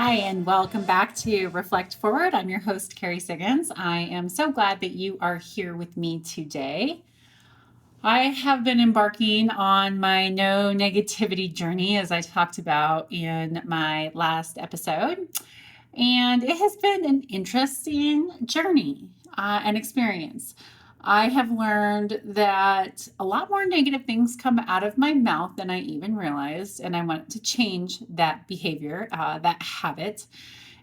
Hi, and welcome back to Reflect Forward. I'm your host, Kerry Siggins. I am so glad that you are here with me today. I have been embarking on my no negativity journey, as I talked about in my last episode. And it has been an interesting journey and experience. I have learned that a lot more negative things come out of my mouth than I even realized, and I want to change that behavior, that habit.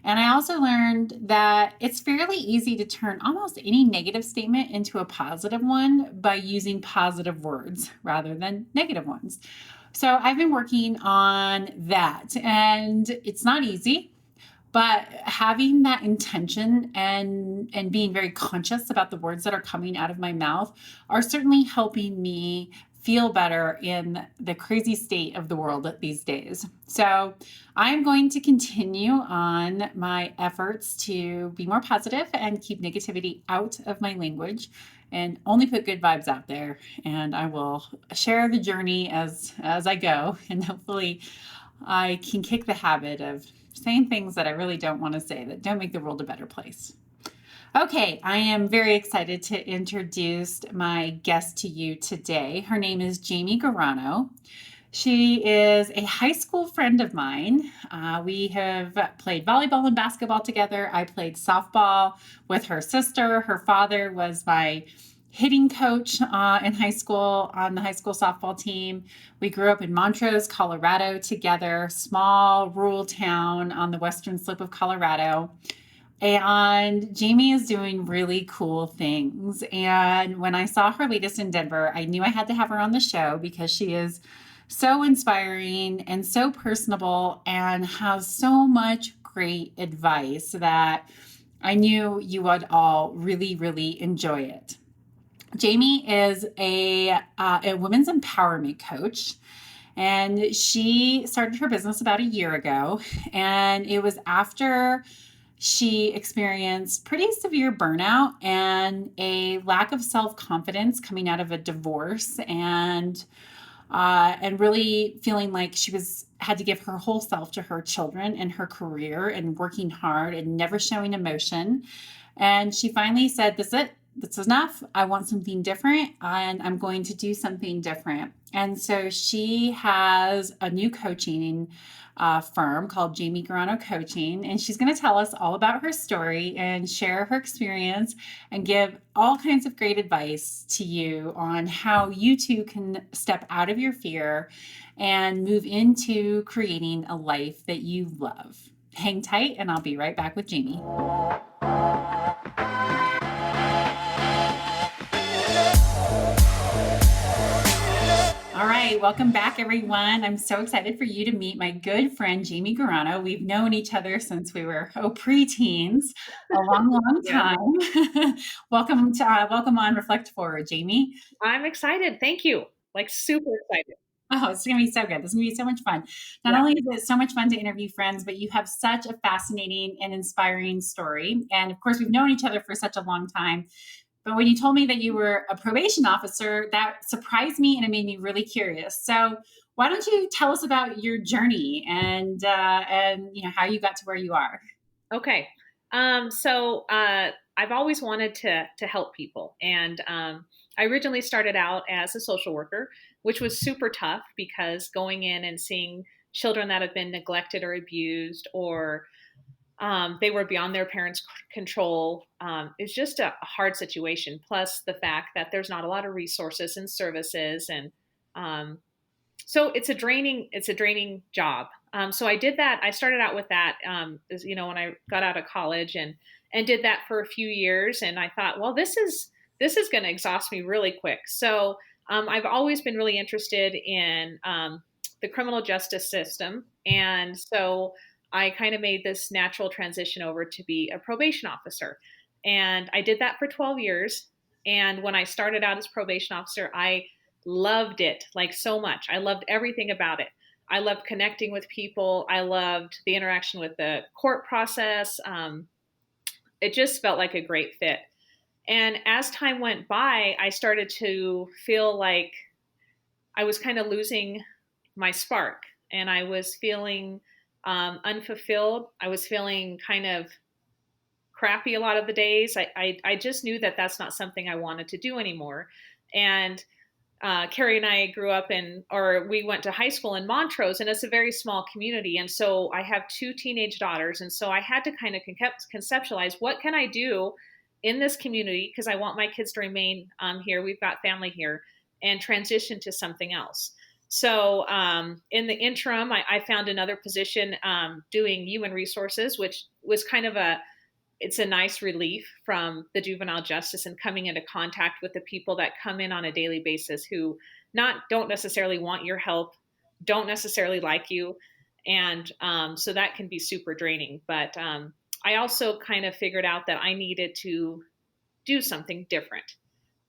And I also learned that it's fairly easy to turn almost any negative statement into a positive one by using positive words rather than negative ones. So I've been working on that, and it's not easy. But having that intention and being very conscious about the words that are coming out of my mouth are certainly helping me feel better in the crazy state of the world these days. So I'm going to continue on my efforts to be more positive and keep negativity out of my language and only put good vibes out there. And I will share the journey as I go, and hopefully I can kick the habit of saying things that I really don't want to say that don't make the world a better place. Okay, I am very excited to introduce my guest to you today. Her name is Jamie Gorrono. She is a high school friend of mine. We have played volleyball and basketball together. I played softball with her sister. Her father was my hitting coach in high school on the high school softball team. We grew up in Montrose, Colorado together, small rural town on the western slip of Colorado. And Jamie is doing really cool things. And when I saw her latest in Denver, I knew I had to have her on the show because she is so inspiring and so personable and has so much great advice that I knew you would all really, really enjoy it. Jamie is a women's empowerment coach, and she started her business about a year ago. And it was after she experienced pretty severe burnout and a lack of self-confidence coming out of a divorce, and really feeling like she had to give her whole self to her children and her career and working hard and never showing emotion. And she finally said, "This is it. This is enough. I want something different, and I'm going to do something different." And so she has a new coaching firm called Jamie Gorrono Coaching, and she's going to tell us all about her story and share her experience and give all kinds of great advice to you on how you too can step out of your fear and move into creating a life that you love. Hang tight, and I'll be right back with Jamie. All right, welcome back, everyone. I'm so excited for you to meet my good friend, Jamie Gorrono. We've known each other since we were preteens, a long, long time. Welcome on Reflect Forward, Jamie. I'm excited. Thank you. Like super excited. Oh, it's going to be so good. This is going to be so much fun. Not Yeah. only is it so much fun to interview friends, but you have such a fascinating and inspiring story. And of course, we've known each other for such a long time. But when you told me that you were a probation officer, that surprised me and it made me really curious. So why don't you tell us about your journey and how you got to where you are? Okay. I've always wanted to help people, and I originally started out as a social worker, which was super tough because going in and seeing children that have been neglected or abused, or they were beyond their parents' control, is just a hard situation. Plus the fact that there's not a lot of resources and services, and so it's a draining job. So I did that. I started out with that, when I got out of college, and did that for a few years. And I thought, well, this is going to exhaust me really quick. So I've always been really interested in the criminal justice system, and so I kind of made this natural transition over to be a probation officer. And I did that for 12 years. And when I started out as probation officer, I loved it like so much. I loved everything about it. I loved connecting with people. I loved the interaction with the court process. It just felt like a great fit. And as time went by, I started to feel like I was kind of losing my spark, and I was feeling unfulfilled. I was feeling kind of crappy a lot of the days. I just knew that that's not something I wanted to do anymore. And Kerry and I grew up or we went to high school in Montrose, and it's a very small community. And so I have two teenage daughters. And so I had to kind of conceptualize, what can I do in this community? Because I want my kids to remain here. We've got family here, and transition to something else. So in the interim, I found another position doing human resources, which was kind of it's a nice relief from the juvenile justice and coming into contact with the people that come in on a daily basis who don't necessarily want your help, don't necessarily like you. And so that can be super draining. But I also kind of figured out that I needed to do something different.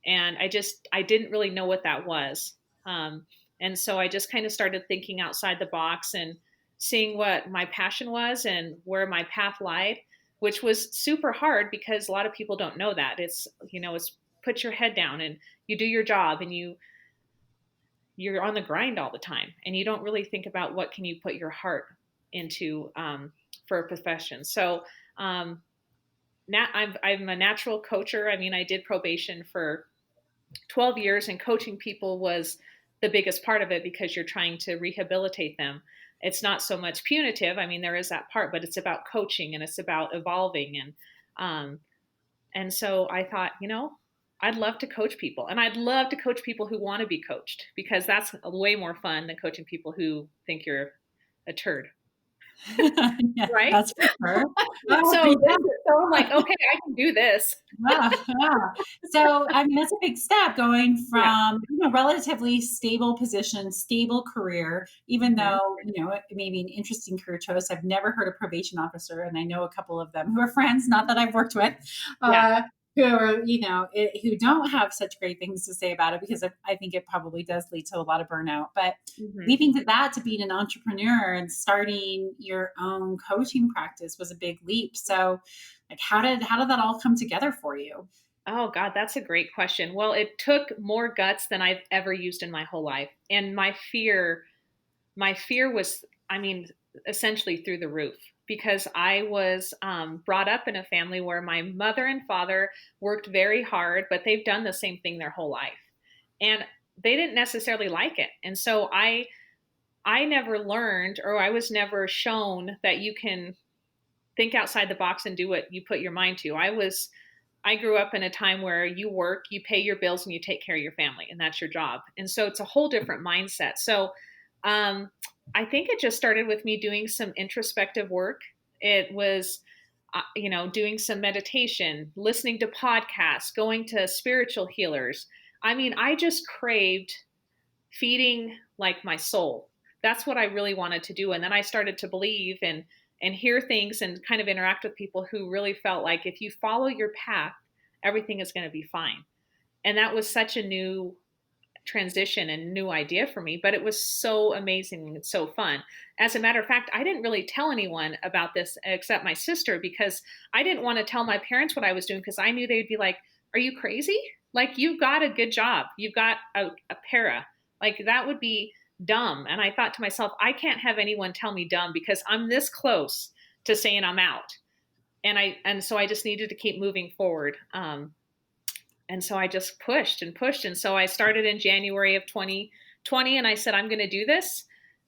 And I didn't really know what that was. And so I just kind of started thinking outside the box and seeing what my passion was and where my path lied, which was super hard because a lot of people don't know that. It's put your head down and you do your job, and you're on the grind all the time, and you don't really think about what can you put your heart into for a profession. So now I'm a natural coacher. I mean, I did probation for 12 years, and coaching people was the biggest part of it because you're trying to rehabilitate them. It's not so much punitive. I mean, there is that part, but it's about coaching and it's about evolving. And so I thought, I'd love to coach people, and I'd love to coach people who want to be coached, because that's way more fun than coaching people who think you're a turd. Yeah, Right? that's for sure. Oh, So, yeah. so I'm like, okay, I can do this. Yeah, yeah. So, I mean, that's a big step going Yeah. from, relatively stable position, stable career, even Hmm. though, it may be an interesting career choice. I've never heard a probation officer, and I know a couple of them who are friends, not that I've worked with, Yeah. who are, who don't have such great things to say about it, because I think it probably does lead to a lot of burnout. But Hmm. leaping to that, to being an entrepreneur and starting your own coaching practice, was a big leap. So, like, how did that all come together for you? Oh God, that's a great question. Well, it took more guts than I've ever used in my whole life. And my fear was, I mean, essentially through the roof, because I was brought up in a family where my mother and father worked very hard, but they've done the same thing their whole life. And they didn't necessarily like it. And so I never learned, or I was never shown that you can think outside the box and do what you put your mind to. I grew up in a time where you work, you pay your bills, and you take care of your family, and that's your job. And so it's a whole different mindset. So um, I think it just started with me doing some introspective work. It was, doing some meditation, listening to podcasts, going to spiritual healers. I mean, I just craved feeding like my soul. That's what I really wanted to do. And then I started to believe and hear things and kind of interact with people who really felt like if you follow your path, everything is going to be fine. And that was such a new transition and new idea for me, but it was so amazing and so fun. As a matter of fact, I didn't really tell anyone about this except my sister, because I didn't want to tell my parents what I was doing, because I knew they'd be like, "Are you crazy? Like, you've got a good job. You've got a para. Like, that would be dumb." And I thought to myself, I can't have anyone tell me dumb, because I'm this close to saying I'm out. And so I just needed to keep moving forward. And so I just pushed and pushed. And so I started in January of 2020, and I said, I'm going to do this.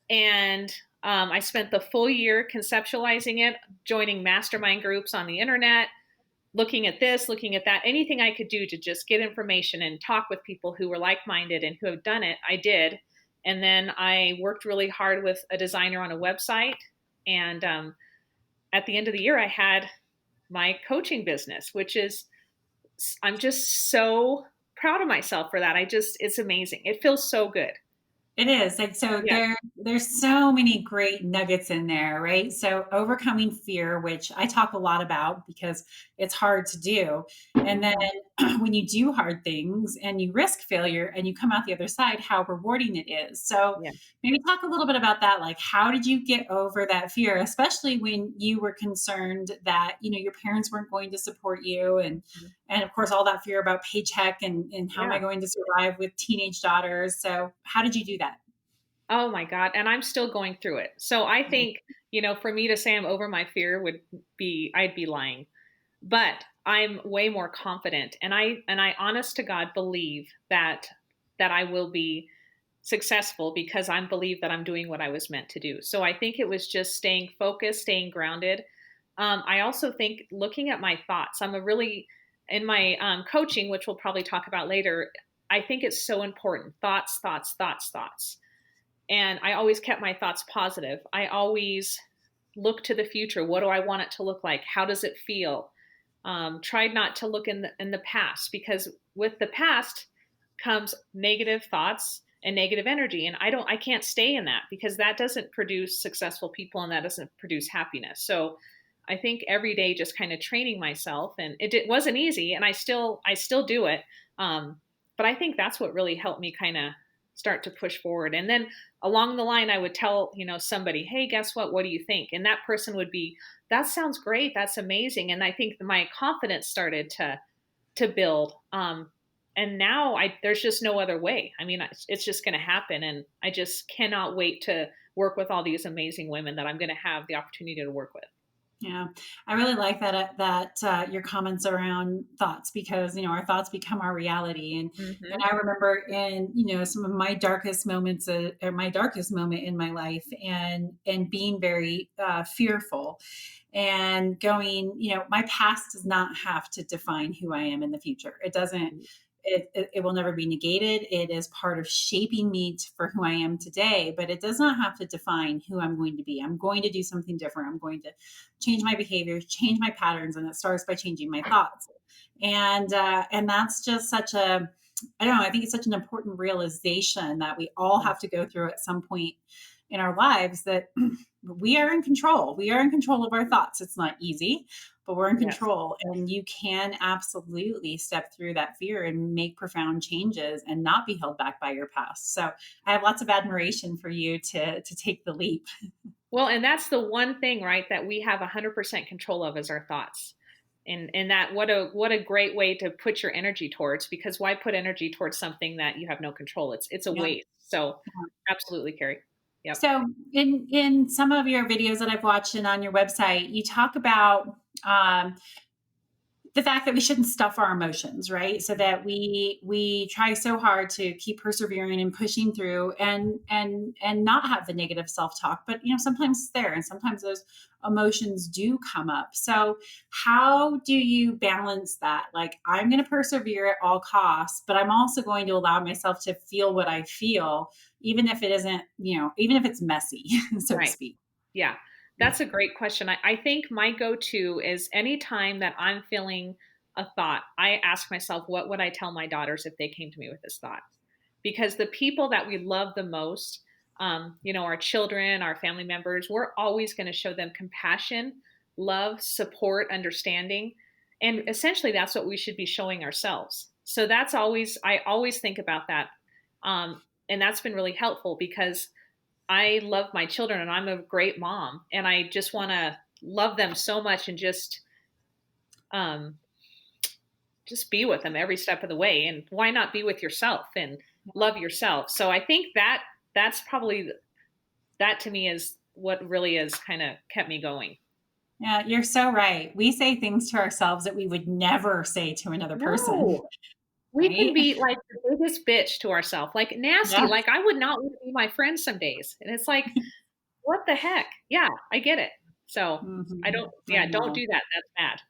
And I spent the full year conceptualizing it, joining mastermind groups on the internet, looking at this, looking at that, anything I could do to just get information and talk with people who were like minded and who have done it. I did. And then I worked really hard with a designer on a website. And at the end of the year, I had my coaching business, which is, I'm just so proud of myself for that. It's amazing. It feels so good. It is. Like, so Yeah. there's so many great nuggets in there, right? So overcoming fear, which I talk a lot about because it's hard to do. And then Mhm. when you do hard things and you risk failure and you come out the other side, how rewarding it is. So Yeah. maybe talk a little bit about that. Like, how did you get over that fear, especially when you were concerned that, your parents weren't going to support you, and of course all that fear about paycheck and how am I Yeah. going to survive with teenage daughters. So how did you do that? Oh my God. And I'm still going through it. So I think, for me to say I'm over my fear I'd be lying. But I'm way more confident. And I honest to God believe that I will be successful because I believe that I'm doing what I was meant to do. So I think it was just staying focused, staying grounded. I also think looking at my thoughts, I'm a really, in my coaching, which we'll probably talk about later, I think it's so important. Thoughts, thoughts, thoughts, thoughts. And I always kept my thoughts positive. I always look to the future. What do I want it to look like? How does it feel? Tried not to look in the past, because with the past comes negative thoughts and negative energy, and I can't stay in that, because that doesn't produce successful people and that doesn't produce happiness. So I think every day just kind of training myself, and it wasn't easy, and I still do it. But I think that's what really helped me kind of start to push forward. And then along the line, I would tell somebody, hey, guess what do you think? And that person would be, that sounds great, that's amazing. And I think my confidence started to build. And now there's just no other way. I mean, it's just going to happen, and I just cannot wait to work with all these amazing women that I'm going to have the opportunity to work with. Yeah, I really like that your comments around thoughts, because our thoughts become our reality, and Hmm. I remember in some of my darkest moments, or my darkest moment in my life, and being very fearful, and going, my past does not have to define who I am in the future. It doesn't. It will never be negated. It is part of shaping me for who I am today, but it does not have to define who I'm going to be. I'm going to do something different. I'm going to change my behaviors, change my patterns, and it starts by changing my thoughts. And that's just such a, I don't know, I think it's such an important realization that we all have to go through at some point in our lives, that we are in control. We are in control of our thoughts. It's not easy, but we're in Yes. control, and you can absolutely step through that fear and make profound changes and not be held back by your past. So I have lots of admiration for you to take the leap. Well, and that's the one thing, right, that we have 100% control of is our thoughts. And that, what a great way to put your energy towards, because why put energy towards something that you have no control? It's a Yeah. waste. So absolutely, Carrie. Yep. So in some of your videos that I've watched and on your website, you talk about the fact that we shouldn't stuff our emotions, right? So that we try so hard to keep persevering and pushing through, and not have the negative self-talk. But sometimes it's there, and sometimes those emotions do come up. So how do you balance that? Like, I'm going to persevere at all costs, but I'm also going to allow myself to feel what I feel, even if it isn't, even if it's messy, so to Right. speak. Yeah, that's a great question. I think my go-to is anytime that I'm feeling a thought, I ask myself, what would I tell my daughters if they came to me with this thought? Because the people that we love the most, our children, our family members, we're always going to show them compassion, love, support, understanding. And essentially, that's what we should be showing ourselves. So I always think about that. And that's been really helpful, because I love my children and I'm a great mom, and I just want to love them so much, and um, just be with them every step of the way. And why not be with yourself and love yourself? So I think that's probably, that to me is what really has kind of kept me going. Yeah, you're so right. We say things to ourselves that we would never say to another person, No, we can right? be like the biggest bitch to ourselves, like nasty. Yeah. Like, I would not want to be my friend some days. And it's like, what the heck? Yeah, I get it. So I don't, I yeah, don't know. do that. That's bad.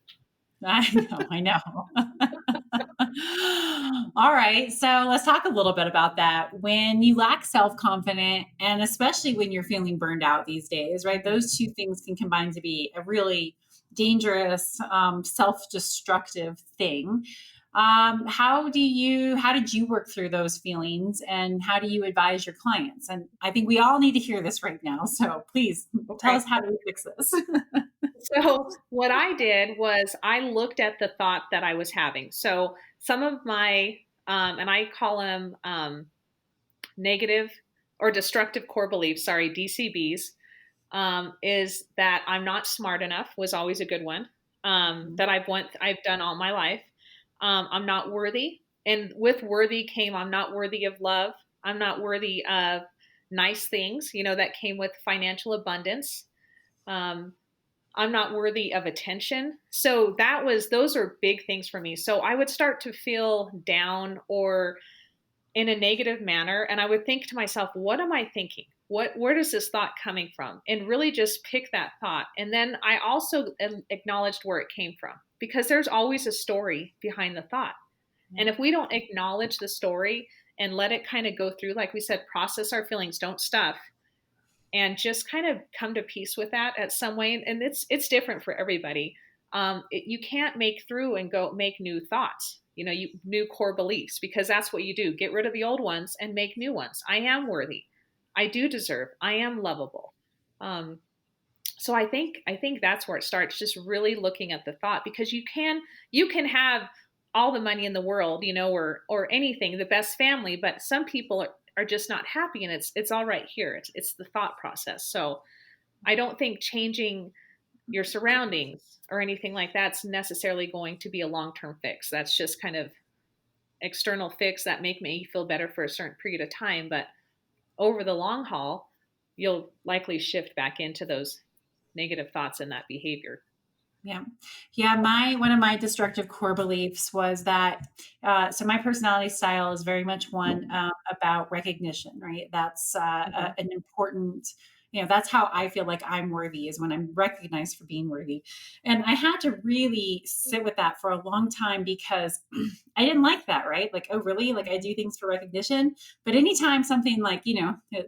I know. I know. All right. So let's talk a little bit about that. When you lack self confidence, and especially when you're feeling burned out these days, right? Those two things can combine to be a really dangerous, self destructive thing. How did you work through those feelings, and how do you advise your clients? And I think we all need to hear this right now. So please tell us, Okay. how do we fix this? So what I did was I looked at the thought that I was having. So some of my, and I call them negative or destructive core beliefs, sorry, DCBs, is that I'm not smart enough was always a good one, that I've done all my life. I'm not worthy. And with worthy came, I'm not worthy of love. I'm not worthy of nice things, that came with financial abundance. Um, I'm not worthy of attention. So those are big things for me. So I would start to feel down or in a negative manner. And I would think to myself, what am I thinking? Where does this thought coming from? And really just pick that thought. And then I also acknowledged where it came from, because there's always a story behind the thought. Yeah. And if we don't acknowledge the story and let it kind of go through, like we said, process our feelings, don't stuff, and just kind of come to peace with that at some way. And it's different for everybody. You can't make through and go make new thoughts, new core beliefs, because that's what you do. Get rid of the old ones and make new ones. I am worthy. I do deserve. I am lovable. Um, so I think that's where it starts. Just really looking at the thought, because you can have all the money in the world, or anything, the best family, but some people are just not happy, and it's all right here. It's the thought process. So I don't think changing your surroundings or anything like that's necessarily going to be a long-term fix. That's just kind of external fix that make me feel better for a certain period of time, but over the long haul, you'll likely shift back into those negative thoughts and that behavior. Yeah. Yeah. One of my destructive core beliefs was that, so my personality style is very much one about recognition, right? That's Hmm. an important, that's how I feel like I'm worthy, is when I'm recognized for being worthy. And I had to really sit with that for a long time, because I didn't like that, right? Like, oh, really? Like, I do things for recognition. But anytime something like,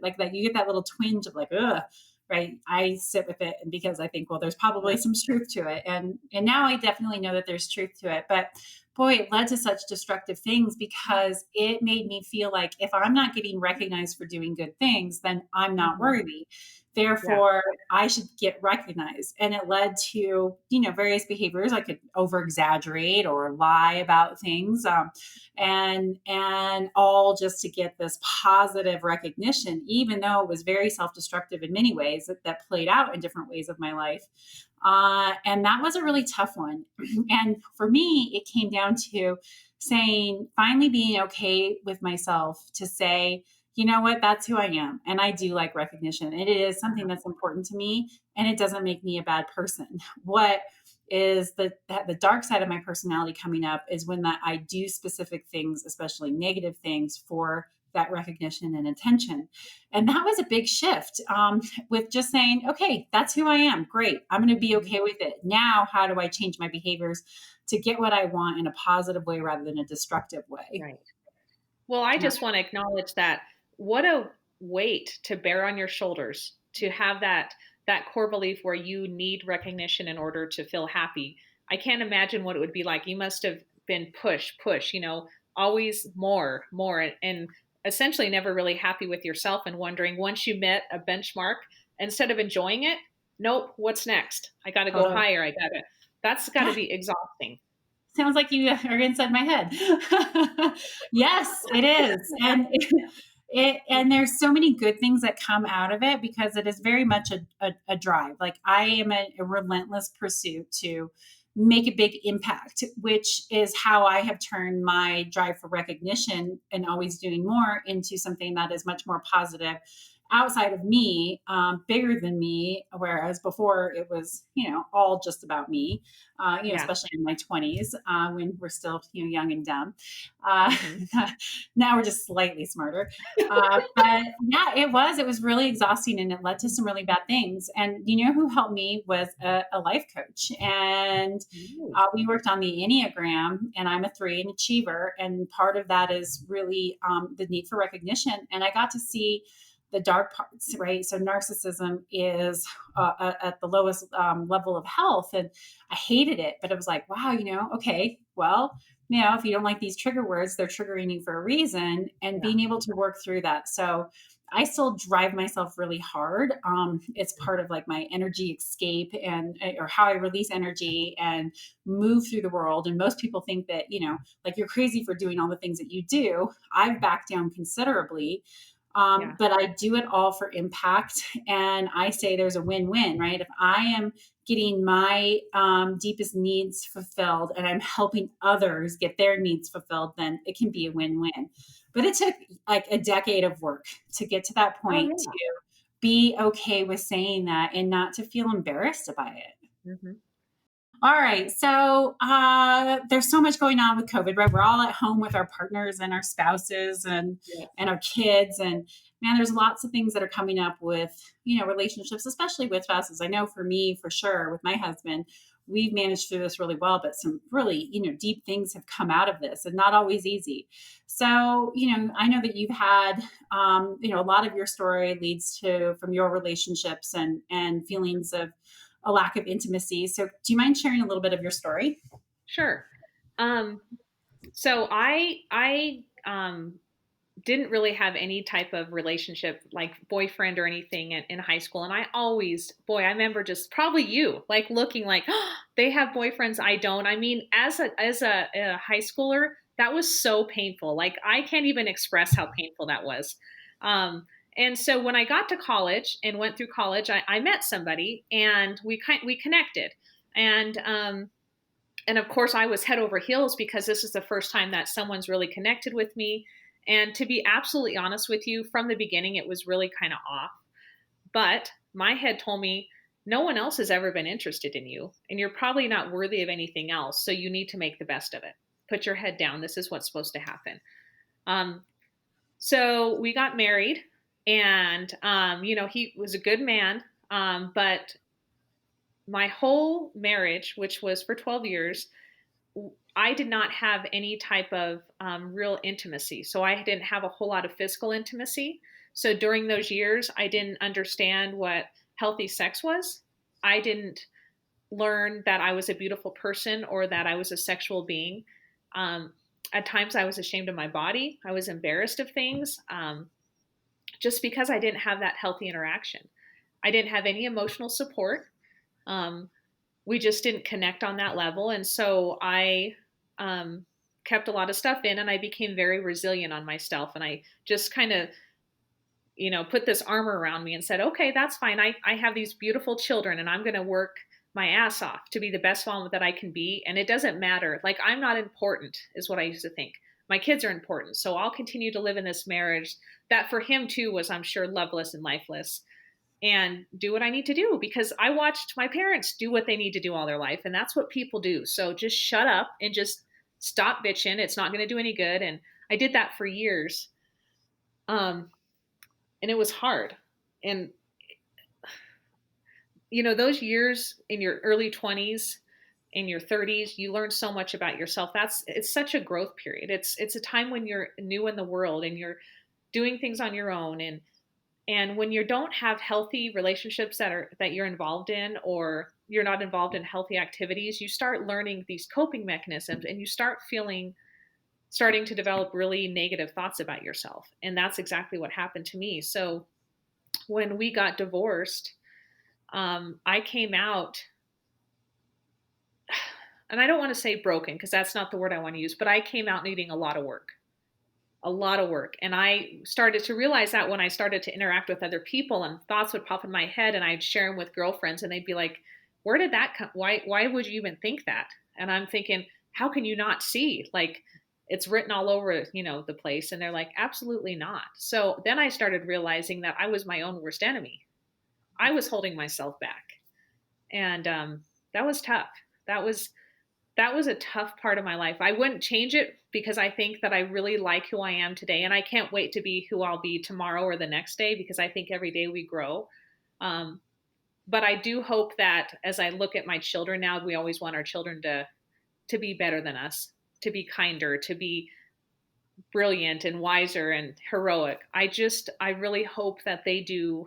like that, you get that little twinge of like, ugh, right, I sit with it, and because I think, well, there's probably Yeah. some truth to it, and now I definitely know that there's truth to it. But boy, it led to such destructive things, because it made me feel like if I'm not getting recognized for doing good things, then I'm not Hmm. worthy. Yeah. Therefore, I should get recognized. And it led to, various behaviors. I could over exaggerate or lie about things, and all just to get this positive recognition, even though it was very self-destructive in many ways, that played out in different ways of my life. And that was a really tough one. And for me, it came down to finally being okay with myself to say, you know what, that's who I am. And I do like recognition. And it is something that's important to me, and it doesn't make me a bad person. What is the dark side of my personality coming up is when that I do specific things, especially negative things, for that recognition and attention. And that was a big shift, with just saying, okay, that's who I am. Great. I'm going to be Hmm. okay with it. Now, how do I change my behaviors to get what I want in a positive way rather than a destructive way? Right. Well, I Yeah. just want to acknowledge that what a weight to bear on your shoulders, to have that core belief where you need recognition in order to feel happy. I can't imagine what it would be like. You must have been push, always more, more, and essentially never really happy with yourself, and wondering, once you met a benchmark, instead of enjoying it, nope, what's next? I got to go Totally. higher. That's got to Yeah. be exhausting. Sounds like you are inside my head. Yes, it is. And there's so many good things that come out of it, because it is very much a drive. Like, I am a relentless pursuit to make a big impact, which is how I have turned my drive for recognition and always doing more into something that is much more positive, outside of me, bigger than me. Whereas before it was, all just about me, Yeah. especially in my 20s, when we're still, young and dumb. Uh, Hmm. Now we're just slightly smarter. But yeah, it was really exhausting, and it led to some really bad things. And who helped me was a life coach. And Ooh. we worked on the Enneagram, and I'm a 3, an achiever. And part of that is really the need for recognition. And I got to see the dark parts, right? So narcissism is at the lowest level of health. And I hated it, but it was like, wow, okay, well, if you don't like these trigger words, they're triggering you for a reason, and Yeah. being able to work through that. So I still drive myself really hard. It's part of like my energy escape, and or how I release energy and move through the world. And most people think that, like, you're crazy for doing all the things that you do. I've backed down considerably. Yeah. But I do it all for impact. And I say there's a win win, right? If I am getting my deepest needs fulfilled and I'm helping others get their needs fulfilled, then it can be a win-win. But it took like a decade of work to get to that Oh point, to yeah. be okay with saying that and not to feel embarrassed by it. Hmm. All right. So there's so much going on with COVID, right? We're all at home with our partners and our spouses and our kids. And man, there's lots of things that are coming up with, relationships, especially with spouses. I know for me, for sure, with my husband, we've managed through this really well, but some really, deep things have come out of this and not always easy. So, I know that you've had, a lot of your story leads to from your relationships and feelings of a lack of intimacy. So, do you mind sharing a little bit of your story? Sure. Um, so I didn't really have any type of relationship like boyfriend or anything in high school, and I always, boy, I remember just probably you like looking like, oh, they have boyfriends, I don't. I mean, as a high schooler, that was so painful. Like I can't even express how painful that was. Um, and so when I got to college and went through college, I met somebody and we connected, and and of course I was head over heels because this is the first time that someone's really connected with me. And to be absolutely honest with you, from the beginning it was really kind of off, but my head told me no one else has ever been interested in you and you're probably not worthy of anything else, so you need to make the best of it. Put your head down, this is what's supposed to happen. um, so we got married, and he was a good man, but my whole marriage, which was for 12 years, I did not have any type of real intimacy. So I didn't have a whole lot of physical intimacy. So during those years, I didn't understand what healthy sex was. I didn't learn that I was a beautiful person or that I was a sexual being. Um, at times, I was ashamed of my body. I was embarrassed of things, just because I didn't have that healthy interaction. I didn't have any emotional support. Um, we just didn't connect on that level. And so I um, kept a lot of stuff in, and I became very resilient on myself. And I just kind of, put this armor around me and said, okay, that's fine. I have these beautiful children and I'm going to work my ass off to be the best mom that I can be. And it doesn't matter. Like, I'm not important, is what I used to think. My kids are important. So I'll continue to live in this marriage that for him too was, I'm sure, loveless and lifeless, and do what I need to do because I watched my parents do what they need to do all their life. And that's what people do. So just shut up and just stop bitching. It's not going to do any good. And I did that for years. Um, and it was hard. And, those years in your early 20s, in your 30s, you learn so much about yourself. It's such a growth period. It's a time when you're new in the world and you're doing things on your own. And when you don't have healthy relationships that you're involved in, or you're not involved in healthy activities, you start learning these coping mechanisms and you starting to develop really negative thoughts about yourself. And that's exactly what happened to me. So when we got divorced, I came out, and I don't want to say broken because that's not the word I want to use, but I came out needing a lot of work, a lot of work. And I started to realize that when I started to interact with other people, and thoughts would pop in my head and I'd share them with girlfriends and they'd be like, where did that come? Why would you even think that? And I'm thinking, how can you not see? Like, it's written all over, the place. And they're like, absolutely not. So then I started realizing that I was my own worst enemy. I was holding myself back. And that was tough. That was that was a tough part of my life. I wouldn't change it because I think that I really like who I am today. And I can't wait to be who I'll be tomorrow or the next day because I think every day we grow. Um, but I do hope that as I look at my children now, we always want our children to be better than us, to be kinder, to be brilliant and wiser and heroic. I really hope that they do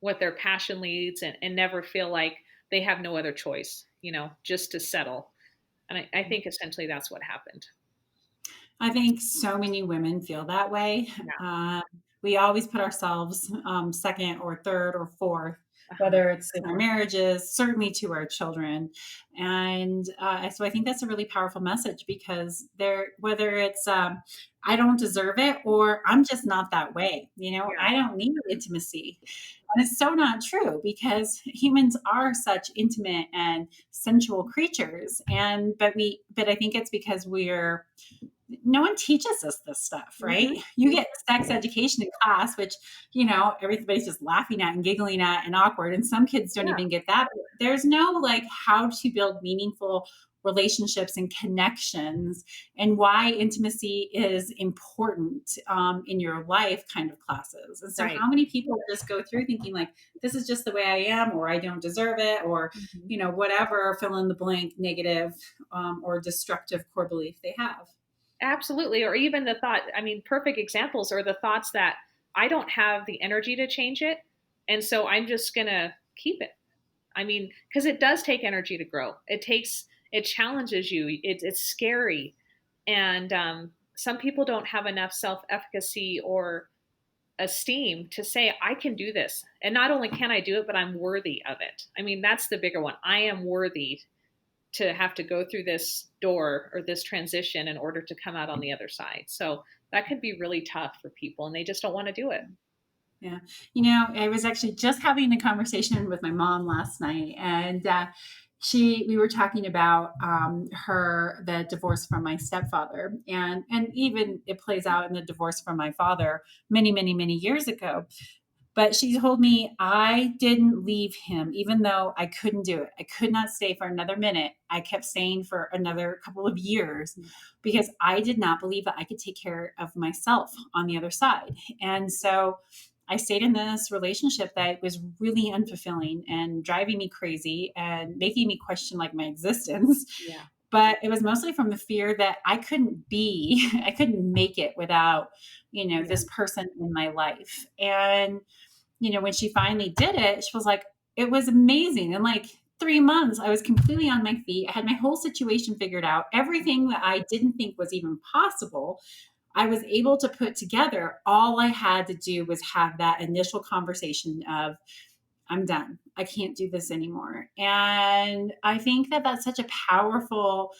what their passion leads, and never feel like they have no other choice, just to settle. And I think essentially that's what happened. I think so many women feel that way. Yeah. Uh, we always put ourselves second or third or fourth, Uh-huh. whether it's in our marriages, certainly to our children. And so I think that's a really powerful message because whether it's I don't deserve it or I'm just not that way, Yeah. I don't need intimacy. And it's so not true because humans are such intimate and sensual creatures. But I think it's because no one teaches us this stuff, right? Hmm. You get sex education in class, which, everybody's just laughing at and giggling at and awkward. And some kids don't Yeah, even get that. There's no like how to build meaningful relationships and connections and why intimacy is important in your life kind of classes. And so, right. how many people just go through thinking like, this is just the way I am, or I don't deserve it, or, Hmm. whatever fill in the blank negative or destructive core belief they have. Absolutely. Or even the thought, I mean, perfect examples are the thoughts that I don't have the energy to change it. And so I'm just going to keep it. I mean, because it does take energy to grow. It challenges you. It's scary. And some people don't have enough self efficacy or esteem to say, I can do this. And not only can I do it, but I'm worthy of it. I mean, that's the bigger one. I am worthy to have to go through this door or this transition in order to come out on the other side. So that could be really tough for people and they just don't want to do it. Yeah. I was actually just having a conversation with my mom last night, and we were talking about the divorce from my stepfather, and even it plays out in the divorce from my father many, many, many years ago. But she told me I didn't leave him, even though I couldn't do it. I could not stay for another minute. I kept staying for another couple of years because I did not believe that I could take care of myself on the other side. And so I stayed in this relationship that was really unfulfilling and driving me crazy and making me question like my existence. Yeah. But it was mostly from the fear that I couldn't make it without, Yeah. this person in my life. And when she finally did it, she was like, it was amazing. In like 3 months, I was completely on my feet. I had my whole situation figured out. Everything that I didn't think was even possible, I was able to put together. All I had to do was have that initial conversation of, I'm done. I can't do this anymore. And I think that that's such a powerful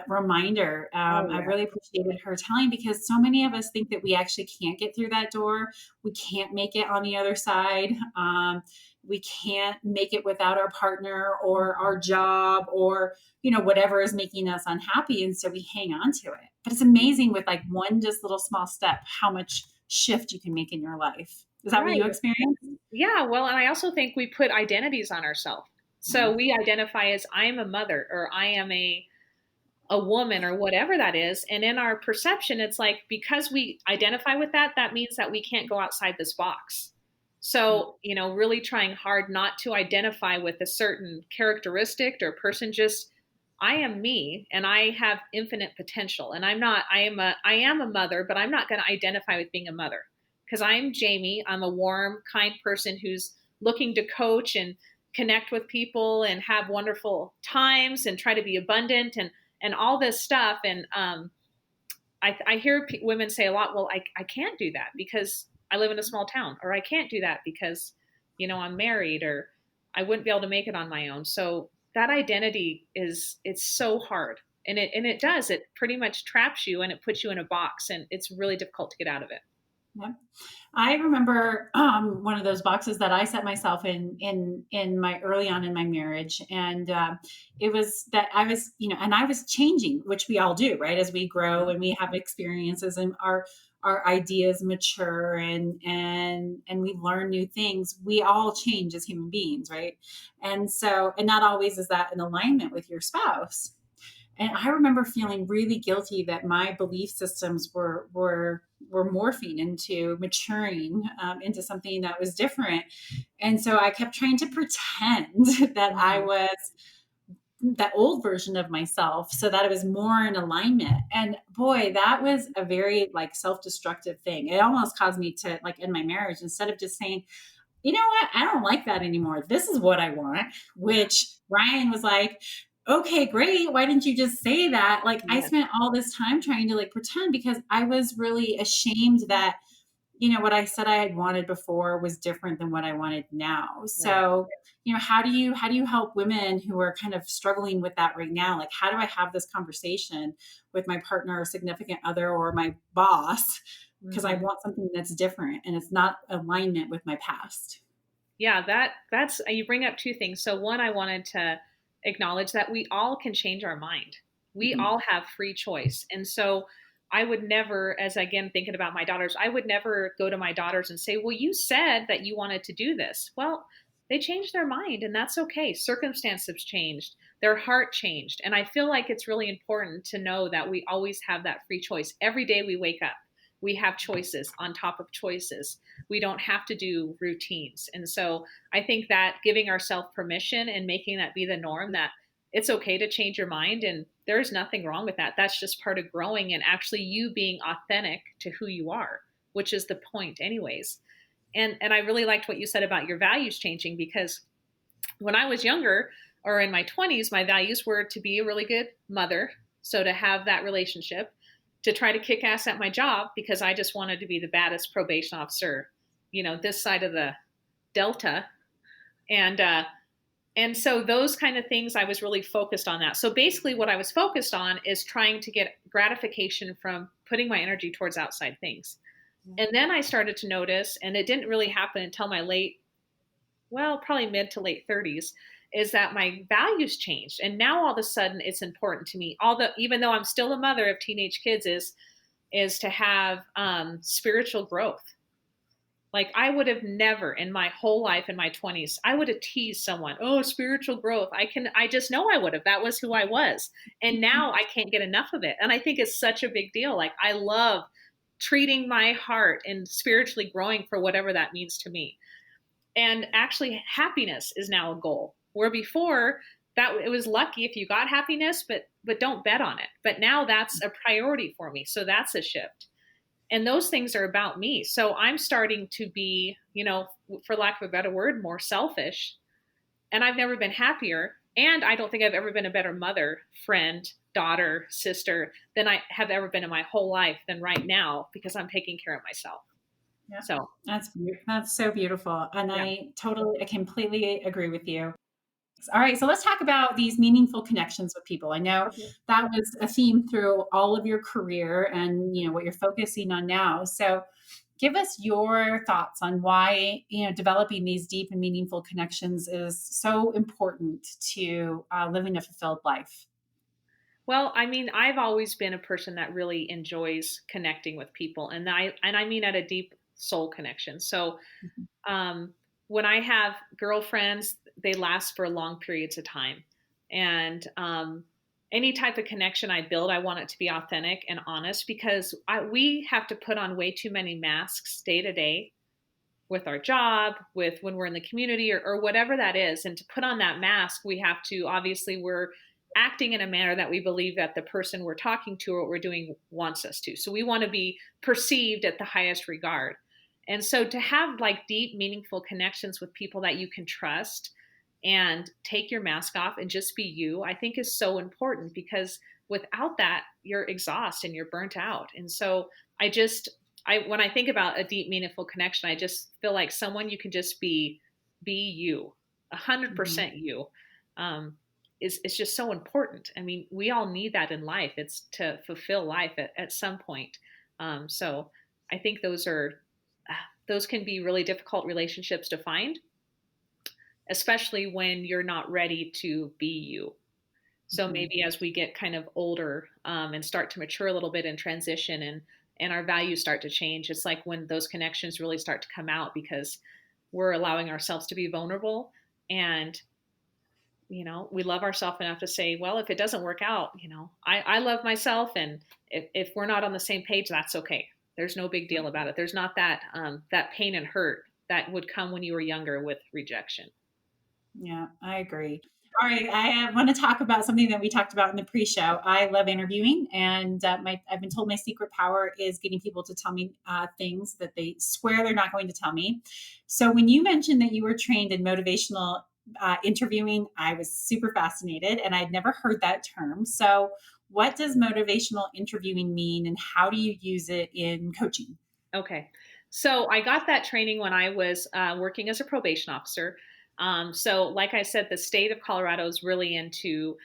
reminder. Oh, I yeah. really appreciated her telling because so many of us think that we actually can't get through that door. We can't make it on the other side. We can't make it without our partner or our job or whatever is making us unhappy, and so we hang on to it. But it's amazing with like one just little small step how much shift you can make in your life. Is that what Right. you experienced? Yeah. Well, and I also think we put identities on ourselves. So we identify as I am a mother or I am a woman or whatever that is. And in our perception, it's like because we identify with that, that means that we can't go outside this box. Yeah. So, really trying hard not to identify with a certain characteristic or person, just I am me and I have infinite potential. And I am a mother, but I'm not going to identify with being a mother because I'm Jamie. I'm a warm, kind person who's looking to coach and connect with people and have wonderful times and try to be abundant and all this stuff. And I hear women say a lot, well, I can't do that because I live in a small town, or I can't do that because, I'm married, or I wouldn't be able to make it on my own. So that identity it's so hard. It pretty much traps you and it puts you in a box and it's really difficult to get out of it. Yeah. I remember one of those boxes that I set myself in my early on in my marriage, and it was that I was, and I was changing, which we all do, right? As we grow and we have experiences and our ideas mature and we learn new things, we all change as human beings, right? And not always is that in alignment with your spouse. And I remember feeling really guilty that my belief systems were morphing into maturing into something that was different. And so I kept trying to pretend that I Mm-hmm. was that old version of myself so that it was more in alignment. And boy, that was a very like self-destructive thing. It almost caused me to like end my marriage instead of just saying, you know what? I don't like that anymore. This is what I want. Yeah. Which Ryan was like, okay, great. Why didn't you just say that? Like, I Yes. spent all this time trying to like pretend because I was really ashamed that, what I said I had wanted before was different than what I wanted now. Right. So, how do you help women who are kind of struggling with that right now? Like, how do I have this conversation with my partner or significant other or my boss? Because I Mm-hmm. want something that's different and it's not alignment with my past. Yeah, that's you bring up two things. So one, I wanted to acknowledge that we all can change our mind. We Mhm. all have free choice. And so I would never, as again thinking about my daughters, I would never go to my daughters and say, "Well, you said that you wanted to do this." Well, they changed their mind and that's okay. Circumstances changed, their heart changed. And I feel like it's really important to know that we always have that free choice. Every day we wake up, we have choices on top of choices. We don't have to do routines. And so I think that giving ourselves permission and making that be the norm, that it's okay to change your mind and there's nothing wrong with that. That's just part of growing and actually you being authentic to who you are, which is the point anyways. And I really liked what you said about your values changing, because when I was younger or in my 20s, my values were to be a really good mother. So to have that relationship, to try to kick ass at my job because I just wanted to be the baddest probation officer, this side of the Delta. And so those kind of things, I was really focused on that. So basically what I was focused on is trying to get gratification from putting my energy towards outside things. And then I started to notice, and it didn't really happen until my probably mid to late 30s, is that my values changed. And now all of a sudden it's important to me, although even though I'm still a mother of teenage kids, is to have spiritual growth. Like I would have never in my whole life in my 20s, I would have teased someone, oh, spiritual growth. I just know I would have. That was who I was. And now I can't get enough of it. And I think it's such a big deal. Like I love treating my heart and spiritually growing for whatever that means to me. And actually happiness is now a goal, where before that it was lucky if you got happiness, but don't bet on it. But now that's a priority for me. So that's a shift. And those things are about me. So I'm starting to be, for lack of a better word, more selfish. And I've never been happier. And I don't think I've ever been a better mother, friend, daughter, sister than I have ever been in my whole life than right now, because I'm taking care of myself. Yeah, So, that's so beautiful, and yeah. I completely agree with you. All right, so let's talk about these meaningful connections with people. I know Okay. that was a theme through all of your career, and what you're focusing on now. So, give us your thoughts on why developing these deep and meaningful connections is so important to living a fulfilled life. Well, I mean, I've always been a person that really enjoys connecting with people, and I mean at a deep soul connection. So, Mhm. um, when I have girlfriends, they last for long periods of time. And any type of connection I build, I want it to be authentic and honest, because we have to put on way too many masks day to day with our job, with when we're in the community, or whatever that is. And to put on that mask, we have to obviously we're acting in a manner that we believe that the person we're talking to or what we're doing wants us to. So we want to be perceived at the highest regard. And so to have like deep, meaningful connections with people that you can trust and take your mask off and just be you, I think is so important, because without that, you're exhausted and you're burnt out. And so when I think about a deep, meaningful connection, I just feel like someone you can just be you, a hundred Mhm. percent you. Um, is just so important. I mean, we all need that in life. It's to fulfill life at some point. So I think those can be really difficult relationships to find, especially when you're not ready to be you. So Mhm. maybe as we get kind of older, and start to mature a little bit and transition, and our values start to change, it's like when those connections really start to come out, because we're allowing ourselves to be vulnerable. And we love ourselves enough to say, well, if it doesn't work out, I love myself, and if we're not on the same page, that's okay. There's no big deal about it. There's not that pain and hurt that would come when you were younger with rejection. Yeah, I agree. All right, I want to talk about something that we talked about in the pre-show. I love interviewing, and I've been told my secret power is getting people to tell me things that they swear they're not going to tell me. So when you mentioned that you were trained in motivational interviewing, I was super fascinated, and I'd never heard that term. So, what does motivational interviewing mean, and how do you use it in coaching? Okay. So I got that training when I was working as a probation officer. So, like I said, the state of Colorado is really into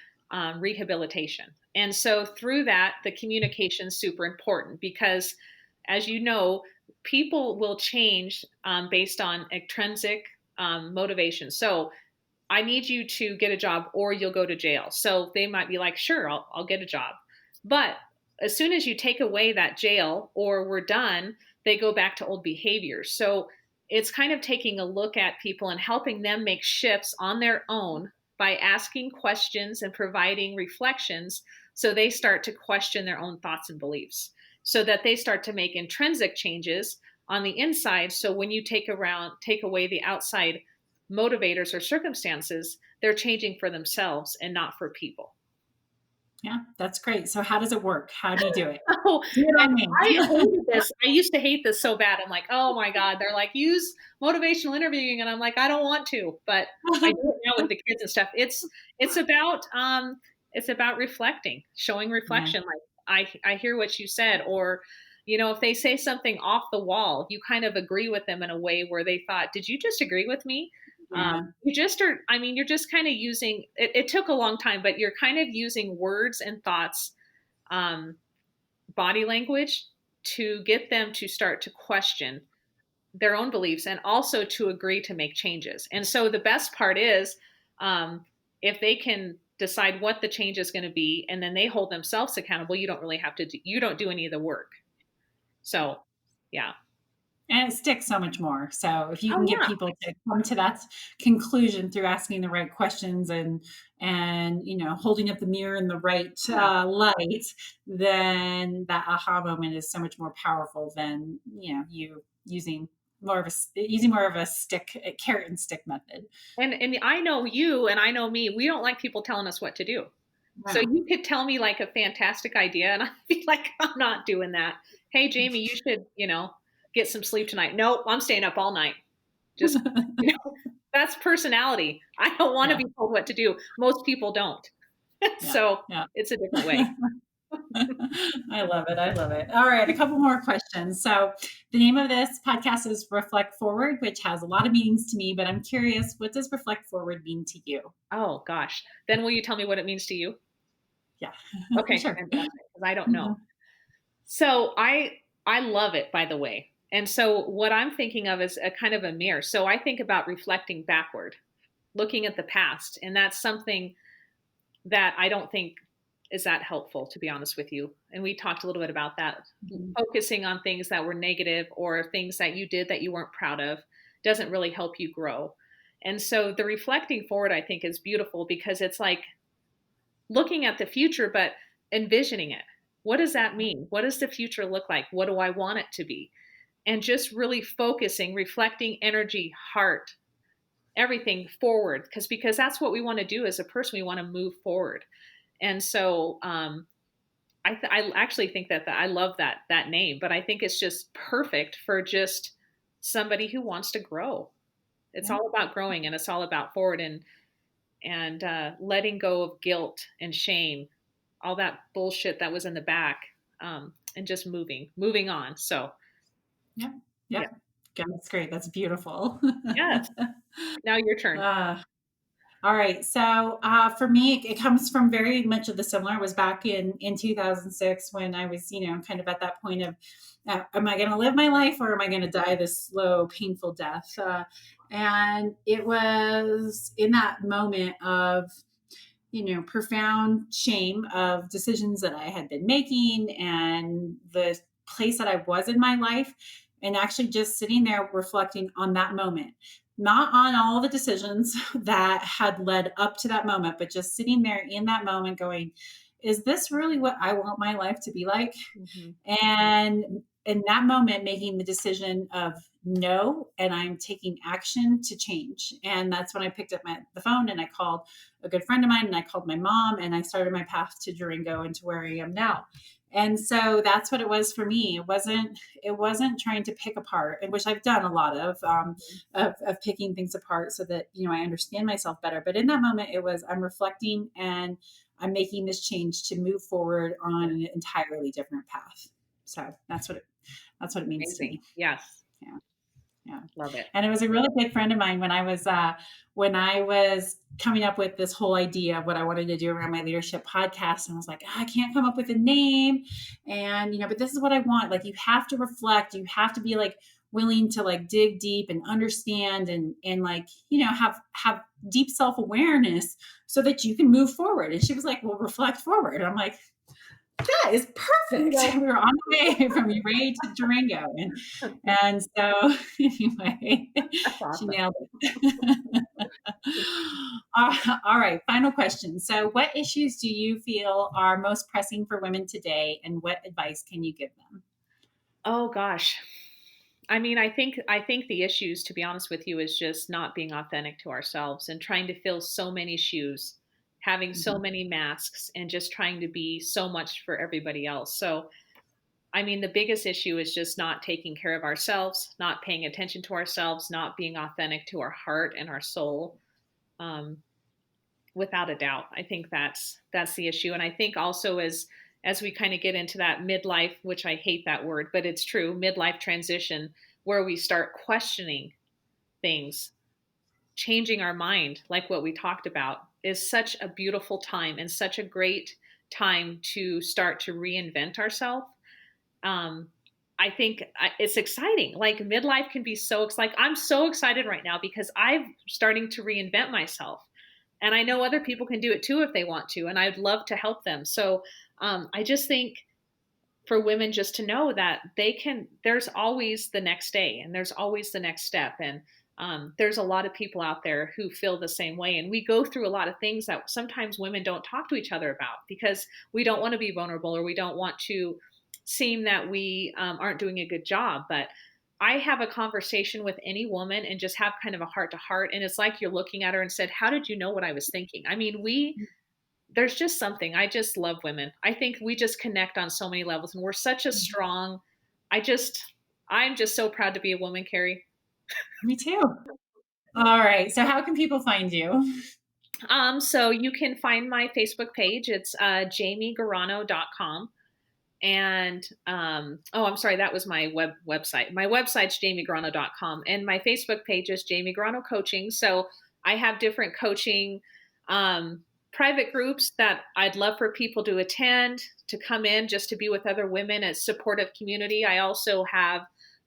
rehabilitation. And so, through that, the communication is super important, because, as you know, people will change based on intrinsic. motivation. So I need you to get a job or you'll go to jail. So they might be like, sure, I'll get a job. But as soon as you take away that jail or we're done, they go back to old behaviors. So it's kind of taking a look at people and helping them make shifts on their own by asking questions and providing reflections so they start to question their own thoughts and beliefs so that they start to make intrinsic changes on the inside. So when you take away the outside motivators or circumstances, they're changing for themselves and not for people. Yeah, that's great. So how does it work? How do you do it? Oh, Do it on me. I hated this. I used to hate this so bad. I'm like, oh my God. They're like, use motivational interviewing. And I'm like, I don't want to, but I do it now with the kids and stuff. It's about reflecting, showing Yeah, reflection. Like I hear what you said, or, if they say something off the wall, you kind of agree with them in a way where they thought, did you just agree with me? yeah, You're just kind of using, it took a long time, but you're kind of using words and thoughts, um, body language to get them to start to question their own beliefs and also to agree to make changes. And so the best part is if they can decide what the change is going to be and then they hold themselves accountable, you don't really have to you don't do any of the work. So, yeah. and it sticks so much more. So if you Oh, can get yeah. people to come to that conclusion through asking the right questions and holding up the mirror in the right Yeah. light, then that aha moment is so much more powerful than you using more of a stick, a carrot and stick method. And I know you and I know me, we don't like people telling us what to do. So Wow. you could tell me like a fantastic idea and I'd be like, I'm not doing that. Hey, Jamie, you should, get some sleep tonight. Nope, I'm staying up all night. Just, you know, that's personality. I don't want to Yeah, be told what to do. Most people don't. yeah, So yeah. it's a different way. I love it. I love it. All right, a couple more questions. So, the name of this podcast is Reflect Forward, which has a lot of meanings to me, but I'm curious, what does Reflect Forward mean to you? Oh gosh. Then will you tell me what it means to you? Yeah, Okay, sure. fantastic. Because I don't know. So I love it, by the way. And so what I'm thinking of is a kind of a mirror. So I think about reflecting backward, looking at the past, and that's something that I don't think is that helpful, to be honest with you. And we talked a little bit about that. Mhm. Focusing on things that were negative or things that you did that you weren't proud of doesn't really help you grow. And so the reflecting forward, I think, is beautiful because it's like looking at the future, but envisioning it. What does that mean? What does the future look like? What do I want it to be? And just really focusing, reflecting energy, heart, everything forward, because that's what we want to do as a person. We want to move forward. And so I actually think that I love that name, but I think it's just perfect for just somebody who wants to grow. It's Yeah. all about growing, and it's all about forward and letting go of guilt and shame, all that bullshit that was in the back, and just moving on. So Yeah. yeah, Yeah. Yeah, that's great. That's beautiful. yes. Now your turn. uh, All right. So for me, it comes from very much of the similar. It was back in 2006 when I was, kind of at that point of, am I going to live my life or am I going to die this slow, painful death? And it was in that moment of, profound shame of decisions that I had been making and the place that I was in my life, and actually just sitting there reflecting on that moment, not on all the decisions that had led up to that moment, but just sitting there in that moment going, is this really what I want my life to be like? Hmm. And in that moment, making the decision of no, and I'm taking action to change. And that's when I picked up the phone and I called a good friend of mine and I called my mom and I started my path to Durango and to where I am now. And so that's what it was for me. It wasn't trying to pick apart, and which I've done a lot of picking things apart so that I understand myself better. But in that moment, it was I'm reflecting and I'm making this change to move forward on an entirely different path. So that's what it means to Amazing. me. Yes. Yeah. Yeah. Love it. And it was a really good friend of mine when I was coming up with this whole idea of what I wanted to do around my leadership podcast. And I was like, I can't come up with a name. And, but this is what I want. Like, you have to reflect, you have to be like willing to like dig deep and understand and like, have deep self-awareness so that you can move forward. And she was like, well, reflect forward. And I'm like, that is perfect. Yeah, We were on the way from Uray to Durango. And so anyway, that's she awesome. nailed it. All right, final question. So what issues do you feel are most pressing for women today, and what advice can you give them? Oh gosh. I mean, I think the issues, to be honest with you, is just not being authentic to ourselves and trying to fill so many shoes, having so Mhm. many masks, and just trying to be so much for everybody else. So, I mean, the biggest issue is just not taking care of ourselves, not paying attention to ourselves, not being authentic to our heart and our soul. Um, Without a doubt, I think that's the issue. And I think also as we kind of get into that midlife, which I hate that word, but it's true, midlife transition, where we start questioning things, changing our mind, like what we talked about, is such a beautiful time and such a great time to start to reinvent ourselves. um, I think it's exciting. Like midlife can be like I'm so excited right now because I'm starting to reinvent myself, and I know other people can do it too if they want to, and I'd love to help them. So I just think for women just to know that they can. There's always the next day, and there's always the next step, and there's a lot of people out there who feel the same way, and we go through a lot of things that sometimes women don't talk to each other about because we don't want to be vulnerable or we don't want to seem that we aren't doing a good job. But I have a conversation with any woman and just have kind of a heart to heart, and it's like you're looking at her and said, "How did you know what I was thinking?" I mean, we there's just something. I just love women. I think we just connect on so many levels, and we're such a strong. I just, I'm just so proud to be a woman, Carrie. Me too. All right. So how can people find you? So you can find my Facebook page. It's jamiegorano.com. And oh, I'm sorry, that was my website. My website's jamiegorano.com, and my Facebook page is Jamie Gorano Coaching. So I have different coaching um, private groups that I'd love for people to attend, to come in just to be with other women as supportive community. I also have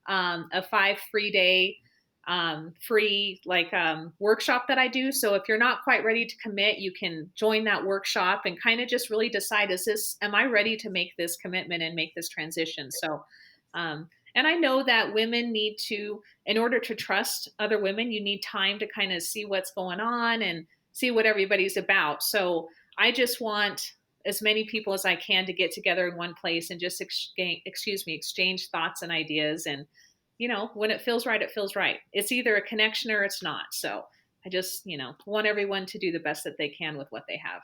a 5 free day free workshop that I do. So if you're not quite ready to commit, you can join that workshop and kind of just really decide, am I ready to make this commitment and make this transition? So, and I know that women need to, in order to trust other women, you need time to kind of see what's going on and see what everybody's about. So I just want as many people as I can to get together in one place and just exchange thoughts and ideas. And when it feels right, it feels right. It's either a connection or it's not. So I just, want everyone to do the best that they can with what they have.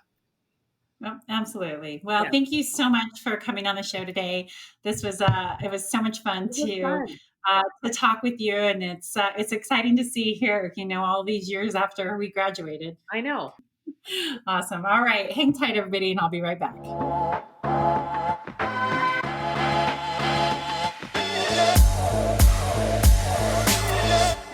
Oh, absolutely. Well, Yeah, thank you so much for coming on the show today. It was so much fun it was fun. to talk with you, and it's exciting to see here, all these years after we graduated. I know. Awesome. All right, hang tight, everybody, and I'll be right back.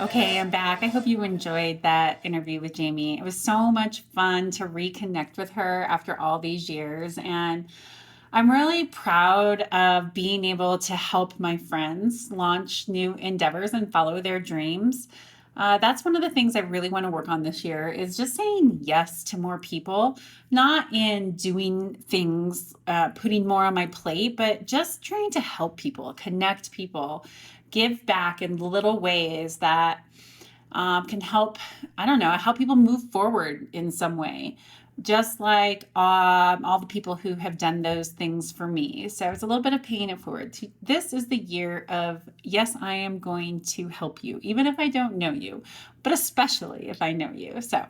Okay, I'm back. I hope you enjoyed that interview with Jamie. It was so much fun to reconnect with her after all these years. And I'm really proud of being able to help my friends launch new endeavors and follow their dreams. That's one of the things I really want to work on this year is just saying yes to more people, not in doing things, putting more on my plate, but just trying to help people, connect people, give back in little ways that can help, I don't know, help people move forward in some way, just like all the people who have done those things for me. So it's a little bit of paying it forward. This is the year of, yes, I am going to help you, even if I don't know you, but especially if I know you. So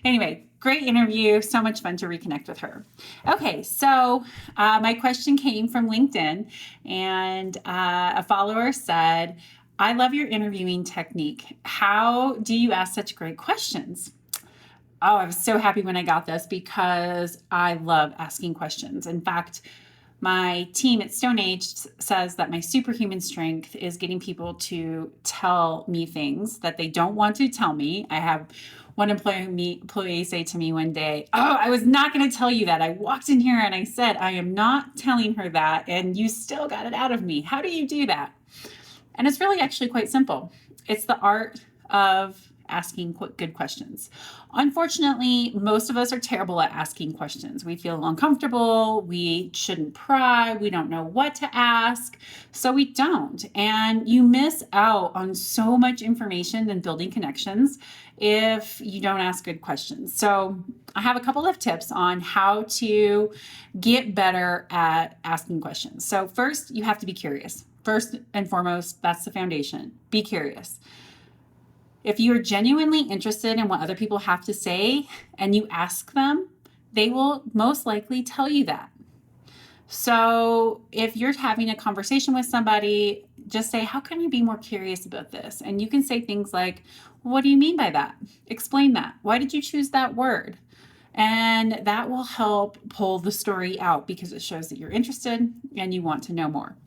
anyway, great interview. So much fun to reconnect with her. Okay, so my question came from LinkedIn, and a follower said, I love your interviewing technique. How do you ask such great questions? Oh, I was so happy when I got this because I love asking questions. In fact, My team at Stone Age says that my superhuman strength is getting people to tell me things that they don't want to tell me. I have one employee say to me one day, "Oh, I was not going to tell you that. I walked in here and I said, I am not telling her that, and you still got it out of me. How do you do that?" And it's really actually quite simple. It's the art of asking good questions. Unfortunately, most of us are terrible at asking questions. We feel uncomfortable. We shouldn't pry. We don't know what to ask. So we don't. And you miss out on so much information and building connections if you don't ask good questions. So I have a couple of tips on how to get better at asking questions. So first, you have to be curious. First and foremost, that's the foundation. Be curious. If you're genuinely interested in what other people have to say and you ask them, they will most likely tell you that. So if you're having a conversation with somebody, just say, "How can you be more curious about this?" And you can say things like, "What do you mean by that? Explain that. Why did you choose that word?" And that will help pull the story out because it shows that you're interested and you want to know more.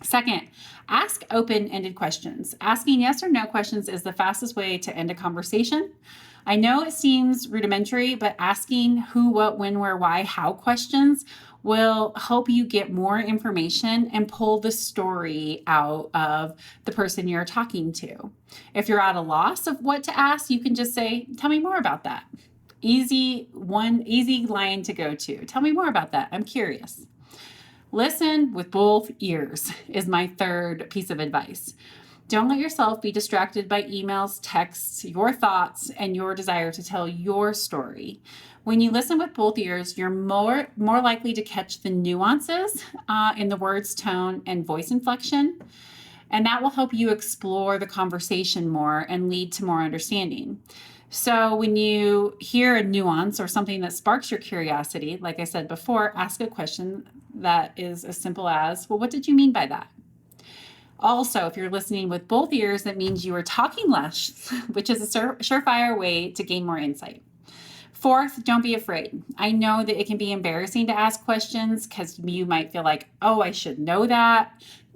Second, ask open-ended questions. Asking yes or no questions is the fastest way to end a conversation. I know it seems rudimentary, but asking who, what, when, where, why, how questions will help you get more information and pull the story out of the person you're talking to. If you're at a loss of what to ask, you can just say, "Tell me more about that." Easy line to go to. "Tell me more about that. I'm curious." Listen with both ears is my third piece of advice. Don't let yourself be distracted by emails, texts, your thoughts, and your desire to tell your story. When you listen with both ears, you're more likely to catch the nuances in the words, tone, and voice inflection. And that will help you explore the conversation more and lead to more understanding. So when you hear a nuance or something that sparks your curiosity, like I said before, ask a question that is as simple as, "Well, what did you mean by that?" Also, if you're listening with both ears, that means you are talking less, which is a surefire way to gain more insight. Fourth, don't be afraid. I know that it can be embarrassing to ask questions because you might feel like, "Oh, I should know that.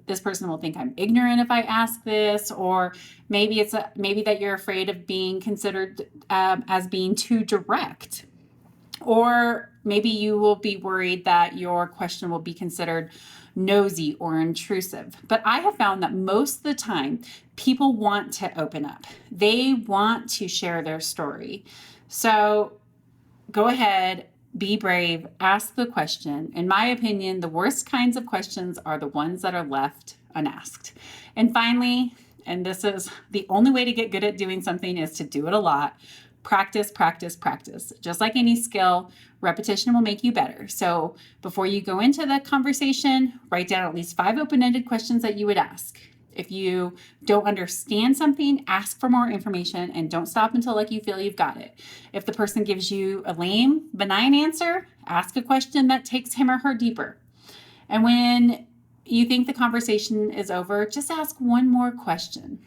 This person will think I'm ignorant if I ask this," or maybe that you're afraid of being considered as being too direct, or maybe you will be worried that your question will be considered nosy or intrusive. But I have found that most of the time, people want to open up. They want to share their story. So go ahead. Be brave, ask the question. In my opinion, the worst kinds of questions are the ones that are left unasked. And finally, and this is the only way to get good at doing something is to do it a lot. Practice, practice, practice. Just like any skill, repetition will make you better. So before you go into the conversation, write down at least 5 open-ended questions that you would ask. If you don't understand something, ask for more information and don't stop until you feel you've got it. If the person gives you a lame, benign answer, ask a question that takes him or her deeper. And when you think the conversation is over, just ask one more question.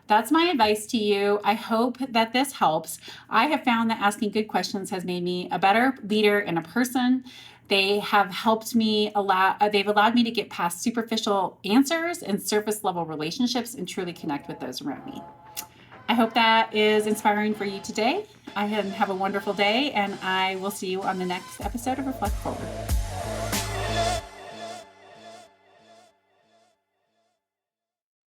That's my advice to you. I hope that this helps. I have found that asking good questions has made me a better leader and a person. They have helped me they've allowed me to get past superficial answers and surface level relationships and truly connect with those around me. I hope that is inspiring for you today. Have a wonderful day, and I will see you on the next episode of Reflect Forward.